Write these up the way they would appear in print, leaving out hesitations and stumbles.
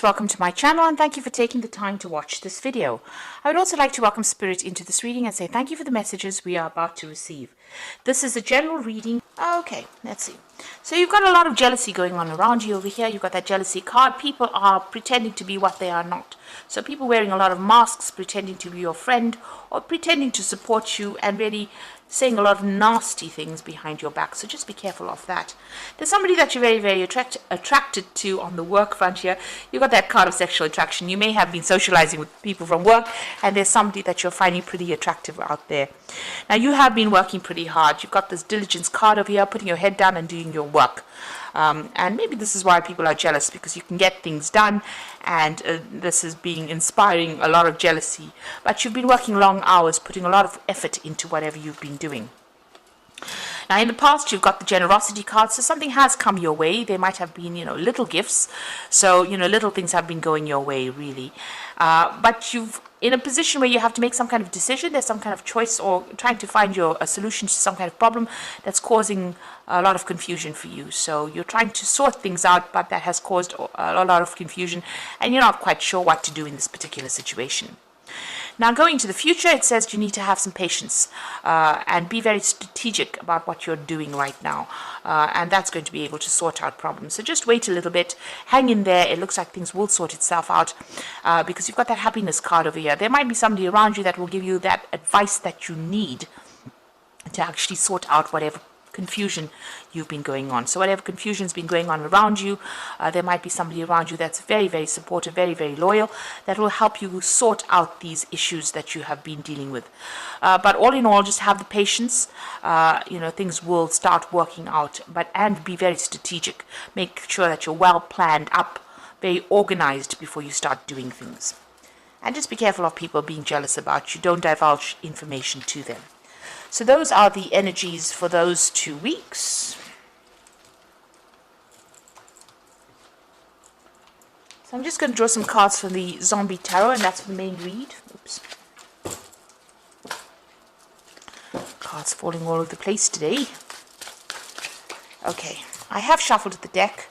Welcome to my channel and thank you for taking the time to watch this video. I would also like to welcome Spirit into this reading and say thank you for the messages we are about to receive. This is a general reading. Okay, let's see. So you've got a lot of jealousy going on around you over here. You've got that jealousy card. People are pretending to be what they are not. So people wearing a lot of masks, pretending to be your friend or pretending to support you and really saying a lot of nasty things behind your back. So just be careful of that. There's somebody that you're very, very attracted to on the work front here. You've got that card of sexual attraction. You may have been socializing with people from work and there's somebody that you're finding pretty attractive out there. Now you have been working pretty hard. You've got this diligence card over here, putting your head down and doing your work. And maybe this is why people are jealous, because you can get things done, and this is inspiring a lot of jealousy. But you've been working long hours, putting a lot of effort into whatever you've been doing. Now, in the past, you've got the generosity card, so something has come your way. There might have been, little gifts. So, little things have been going your way, really. But you've in a position where you have to make some kind of decision. There's some kind of choice or trying to find a solution to some kind of problem that's causing a lot of confusion for you. So you're trying to sort things out, but that has caused a lot of confusion, and you're not quite sure what to do in this particular situation. Now, going to the future, it says you need to have some patience and be very strategic about what you're doing right now. And that's going to be able to sort out problems. So just wait a little bit, hang in there. It looks like things will sort itself out because you've got that happiness card over here. There might be somebody around you that will give you that advice that you need to actually sort out whatever confusion you've been going on. So whatever confusion's been going on around you, there might be somebody around you that's very, very supportive, very, very loyal, that will help you sort out these issues that you have been dealing with. But all in all, just have the patience. Things will start working out, and be very strategic. Make sure that you're well planned up, very organized before you start doing things. And just be careful of people being jealous about you. Don't divulge information to them. So those are the energies for those 2 weeks. So I'm just going to draw some cards from the Zombie Tarot, and that's for the main read. Oops. Cards falling all over the place today. Okay, I have shuffled the deck.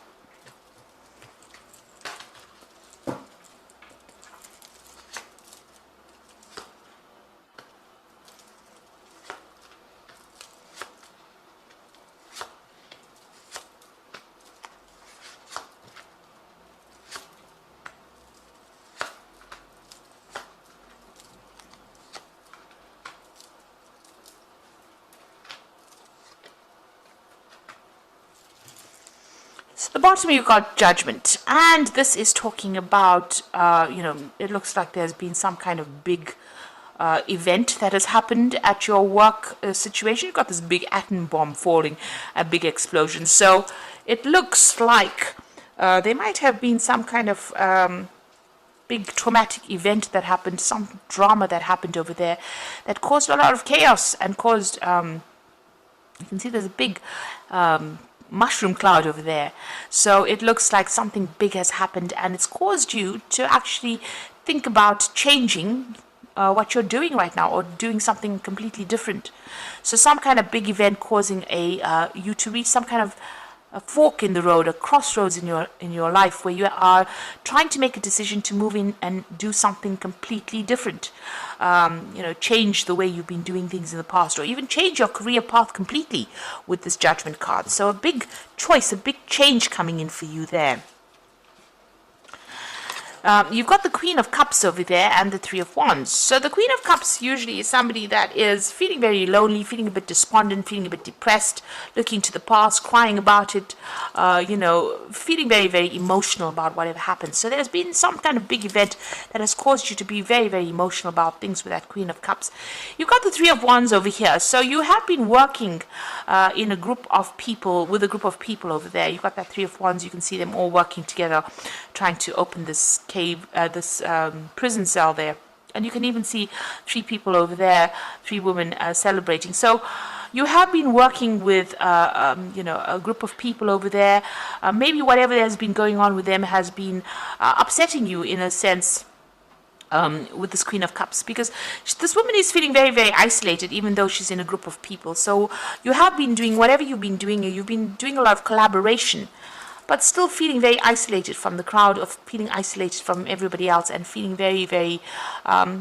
So the bottom you've got Judgment, and this is talking about, it looks like there's been some kind of big event that has happened at your work situation. You've got this big atom bomb falling, a big explosion. So it looks like there might have been some kind of big traumatic event that happened, some drama that happened over there that caused a lot of chaos and caused, you can see there's a big mushroom cloud over there. So it looks like something big has happened, and it's caused you to actually think about changing what you're doing right now, or doing something completely different. So some kind of big event causing you to reach some kind of a fork in the road, a crossroads in your life, where you are trying to make a decision to move in and do something completely different. Change the way you've been doing things in the past, or even change your career path completely with this Judgment card. So a big choice, a big change coming in for you there. You've got the Queen of Cups over there and the Three of Wands. So the Queen of Cups usually is somebody that is feeling very lonely, feeling a bit despondent, feeling a bit depressed, looking to the past, crying about it, feeling very, very emotional about whatever happened. So there's been some kind of big event that has caused you to be very, very emotional about things with that Queen of Cups. You've got the Three of Wands over here. So you have been working in a group of people, with a group of people over there. You've got that Three of Wands. You can see them all working together, trying to open this cave, this prison cell there, and you can even see 3 people over there, 3 women celebrating. So you have been working with a group of people over there. Maybe whatever has been going on with them has been upsetting you in a sense, with this Queen of Cups, because this woman is feeling very, very isolated, even though she's in a group of people. So you have been doing whatever you've been doing a lot of collaboration, but still feeling very isolated from the crowd, of feeling isolated from everybody else, and feeling very, very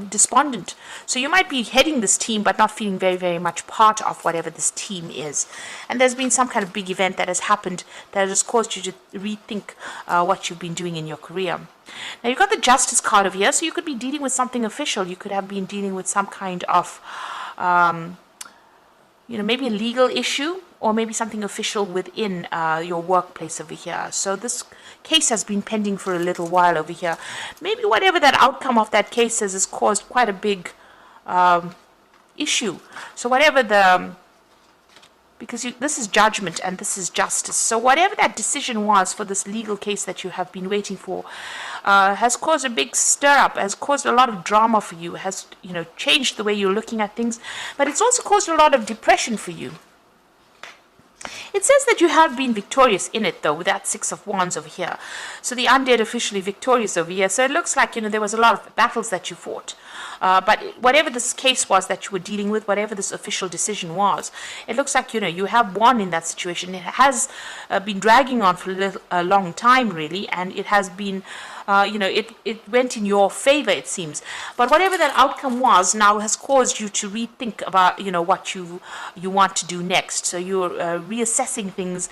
despondent. So you might be heading this team, but not feeling very, very much part of whatever this team is. And there's been some kind of big event that has happened that has caused you to rethink what you've been doing in your career. Now, you've got the Justice card over here, so you could be dealing with something official. You could have been dealing with some kind of, maybe a legal issue, or maybe something official within your workplace over here. So this case has been pending for a little while over here. Maybe whatever that outcome of that case is has caused quite a big issue. So whatever because this is judgment and this is justice. So whatever that decision was for this legal case that you have been waiting for has caused a big stir up, has caused a lot of drama for you, has changed the way you're looking at things, but it's also caused a lot of depression for you. It says that you have been victorious in it, though, with that Six of Wands over here. So the undead officially victorious over here. So it looks like, there was a lot of battles that you fought. But whatever this case was that you were dealing with, whatever this official decision was, it looks like, you have won in that situation. It has been dragging on for a long time, really, and it has been... it went in your favor, it seems. But whatever that outcome was now has caused you to rethink about, what you want to do next. So you're reassessing things.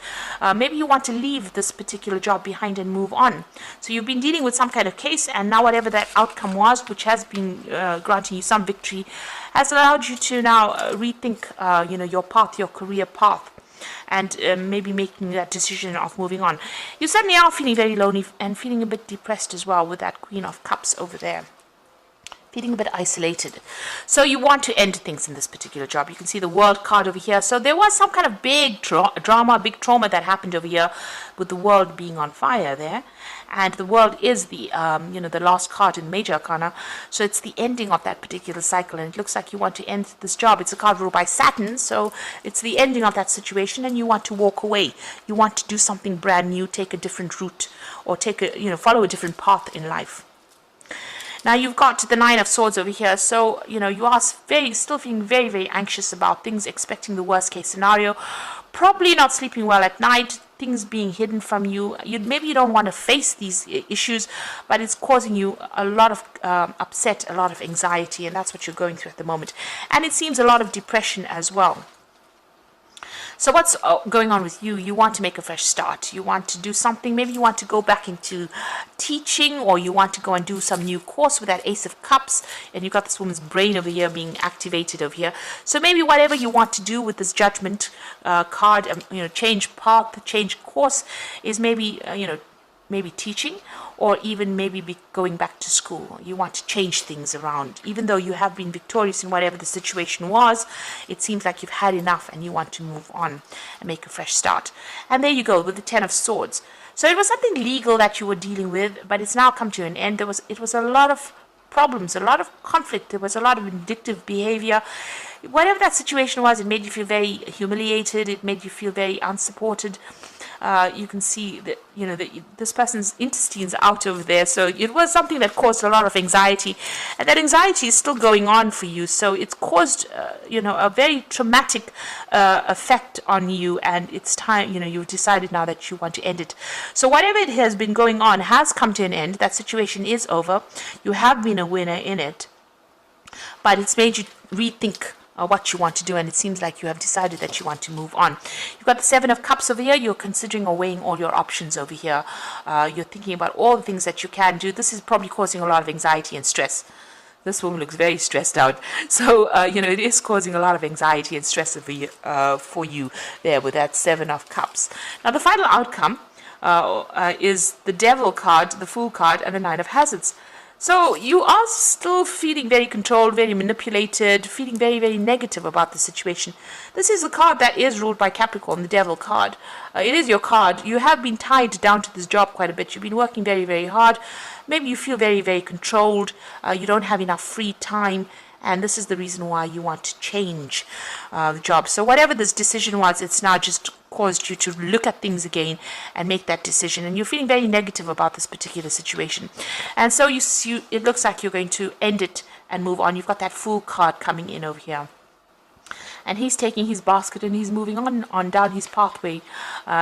Maybe you want to leave this particular job behind and move on. So you've been dealing with some kind of case, and now whatever that outcome was, which has been granting you some victory, has allowed you to now rethink, your path, your career path, and maybe making that decision of moving on. You suddenly are feeling very lonely and feeling a bit depressed as well with that Queen of Cups over there. Feeling a bit isolated. So you want to end things in this particular job. You can see the World card over here. So there was some kind of big drama, big trauma that happened over here with the world being on fire there. And the World is the, the last card in Major Arcana. So it's the ending of that particular cycle. And it looks like you want to end this job. It's a card ruled by Saturn. So it's the ending of that situation, and you want to walk away. You want to do something brand new, take a different route, or follow a different path in life. Now you've got the Nine of Swords over here, so you are still feeling very, very anxious about things, expecting the worst case scenario, probably not sleeping well at night, things being hidden from you. Maybe you don't want to face these issues, but it's causing you a lot of upset, a lot of anxiety, and that's what you're going through at the moment. And it seems a lot of depression as well. So what's going on with you? You want to make a fresh start. You want to do something. Maybe you want to go back into teaching, or you want to go and do some new course with that Ace of Cups. And you've got this woman's brain over here being activated over here. So maybe whatever you want to do with this Judgment card, change path, change course, is maybe, maybe teaching, or even maybe going back to school. You want to change things around. Even though you have been victorious in whatever the situation was, it seems like you've had enough and you want to move on and make a fresh start. And there you go with the Ten of Swords. So it was something legal that you were dealing with, but it's now come to an end. It was a lot of problems, a lot of conflict. There was a lot of vindictive behavior. Whatever that situation was, it made you feel very humiliated. It made you feel very unsupported. You can see that this person's intestines are out over there, so it was something that caused a lot of anxiety, and that anxiety is still going on for you. So it's caused a very traumatic effect on you, and it's time. You've decided now that you want to end it. So whatever it has been going on has come to an end. That situation is over. You have been a winner in it, but it's made you rethink what you want to do, and it seems like you have decided that you want to move on. You've got the Seven of Cups over here. You're considering or weighing all your options over here. You're thinking about all the things that you can do. This is probably causing a lot of anxiety and stress. This woman looks very stressed out. So, it is causing a lot of anxiety and stress for you there with that Seven of Cups. Now, the final outcome is the Devil card, the Fool card, and the Nine of Hazards. So you are still feeling very controlled, very manipulated, feeling very, very negative about the situation. This is a card that is ruled by Capricorn, the Devil card. It is your card. You have been tied down to this job quite a bit. You've been working very, very hard. Maybe you feel very, very controlled. You don't have enough free time. And this is the reason why you want to change the job. So whatever this decision was, it's now just caused you to look at things again and make that decision. And you're feeling very negative about this particular situation. And so it looks like you're going to end it and move on. You've got that Fool card coming in over here. and he's taking his basket and he's moving on down his pathway.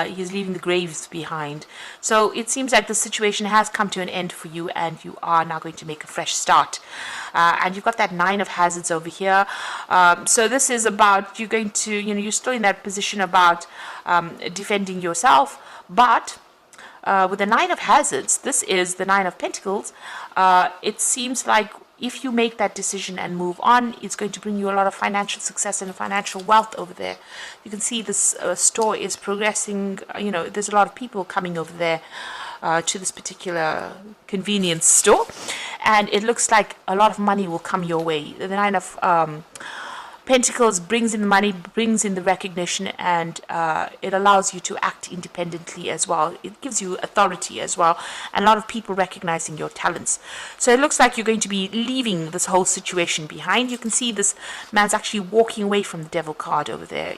He's leaving the graves behind. So it seems like the situation has come to an end for you, and you are now going to make a fresh start. And you've got that 9 of hazards over here. So this is about you're going to, you're still in that position about defending yourself, but with the 9 of hazards, this is the 9 of pentacles. It seems like if you make that decision and move on, it's going to bring you a lot of financial success and financial wealth over there. You can see this store is progressing. There's a lot of people coming over there to this particular convenience store, and it looks like a lot of money will come your way. The 9 of Pentacles brings in the money, brings in the recognition, and it allows you to act independently as well. It gives you authority as well, and a lot of people recognizing your talents. So it looks like you're going to be leaving this whole situation behind. You can see this man's actually walking away from the Devil card over there.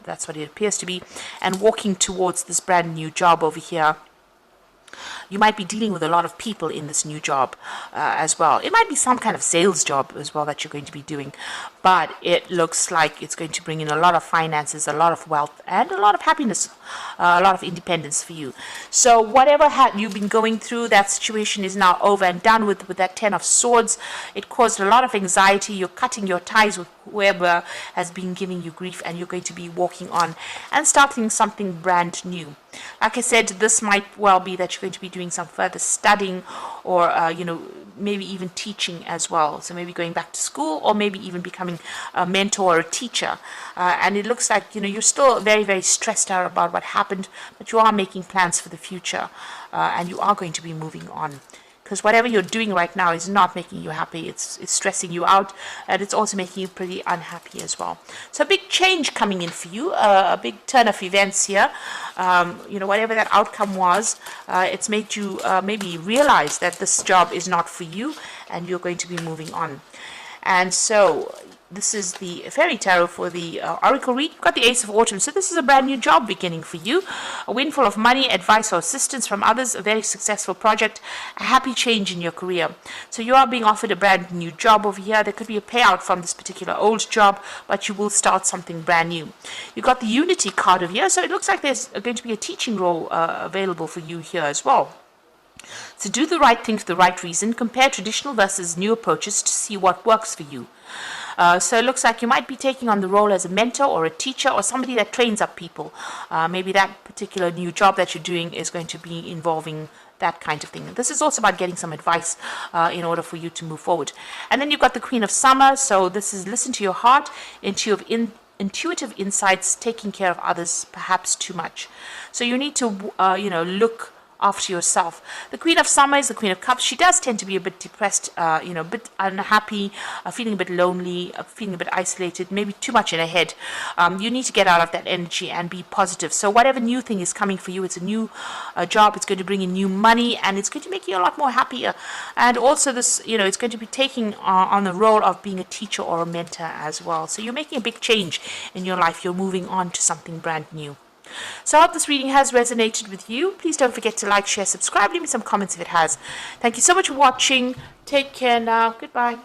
That's what it appears to be, and walking towards this brand new job over here. You might be dealing with a lot of people in this new job as well. It might be some kind of sales job as well that you're going to be doing, but it looks like it's going to bring in a lot of finances, a lot of wealth, and a lot of happiness, a lot of independence for you. So whatever you've been going through, that situation is now over and done with that 10 of Swords. It caused a lot of anxiety. You're cutting your ties with whoever has been giving you grief, and you're going to be walking on and starting something brand new. Like I said, this might well be that you're going to be doing some further studying, or maybe even teaching as well. So maybe going back to school, or maybe even becoming a mentor or a teacher. And it looks like you're still very, very stressed out about what happened, but you are making plans for the future, and you are going to be moving on. Because whatever you're doing right now is not making you happy. It's stressing you out, and it's also making you pretty unhappy as well. So a big change coming in for you, a big turn of events here. Whatever that outcome was, it's made you maybe realize that this job is not for you, and you're going to be moving on. And so this is the Fairy Tarot for the Oracle read. You've got the Ace of Autumn. So this is a brand new job beginning for you. A windfall of money, advice or assistance from others, a very successful project, a happy change in your career. So you are being offered a brand new job over here. There could be a payout from this particular old job, but you will start something brand new. You've got the Unity card over here. So it looks like there's going to be a teaching role available for you here as well. So do the right thing for the right reason. Compare traditional versus new approaches to see what works for you. So it looks like you might be taking on the role as a mentor or a teacher or somebody that trains up people. Maybe that particular new job that you're doing is going to be involving that kind of thing. This is also about getting some advice in order for you to move forward. And then you've got the Queen of Summer. So this is listen to your heart, intuitive insights, taking care of others, perhaps too much. So you need to, look after yourself. The Queen of Summer is the Queen of Cups. She does tend to be a bit depressed, a bit unhappy, feeling a bit lonely, feeling a bit isolated, maybe too much in her head. You need to get out of that energy and be positive. So whatever new thing is coming for you, it's a new job. It's going to bring in new money, and it's going to make you a lot more happier. And also this, it's going to be taking on the role of being a teacher or a mentor as well. So you're making a big change in your life. You're moving on to something brand new. So I hope this reading has resonated with you. Please don't forget to like, share, subscribe. Leave me some comments if it has. Thank you so much for watching. Take care now. Goodbye.